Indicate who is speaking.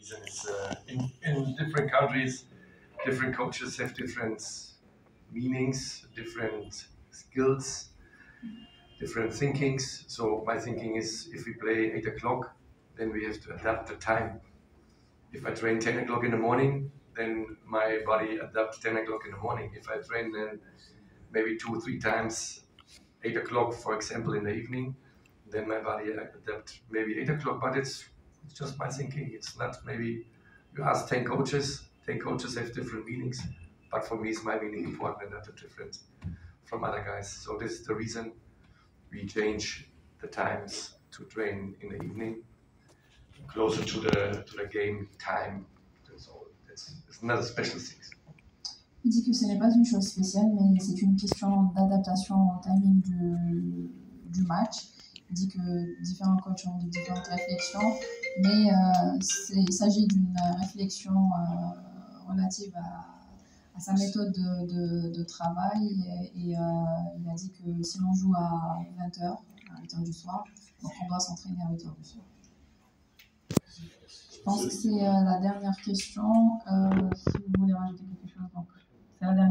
Speaker 1: reason is in different countries, different coaches have different meanings, different skills, different thinkings. So my thinking is, if we play 8 o'clock, then we have to adapt the time. If I train 10 o'clock in the morning, then my body adapts 10 o'clock in the morning. If I train then maybe 2 or 3 times 8 o'clock, for example, in the evening, then my body adapts maybe 8 o'clock, but it's just my thinking. It's not maybe, you ask 10 coaches have different meanings, but for me it's my meaning important and not different from other guys. So this is the reason we change the times to train in the evening, closer to the game time. So it's not a special thing.
Speaker 2: Il dit que ce n'est pas une chose spéciale, mais c'est une question d'adaptation au timing du match. Il dit que différents coachs ont différentes réflexions, mais il s'agit d'une réflexion relative à sa méthode de travail. Et il a dit que si l'on joue à 20h, à 8h du soir, donc on doit s'entraîner à 8h du soir. Je pense que c'est la dernière question. Si vous voulez rajouter quelque chose, donc c'est la dernière.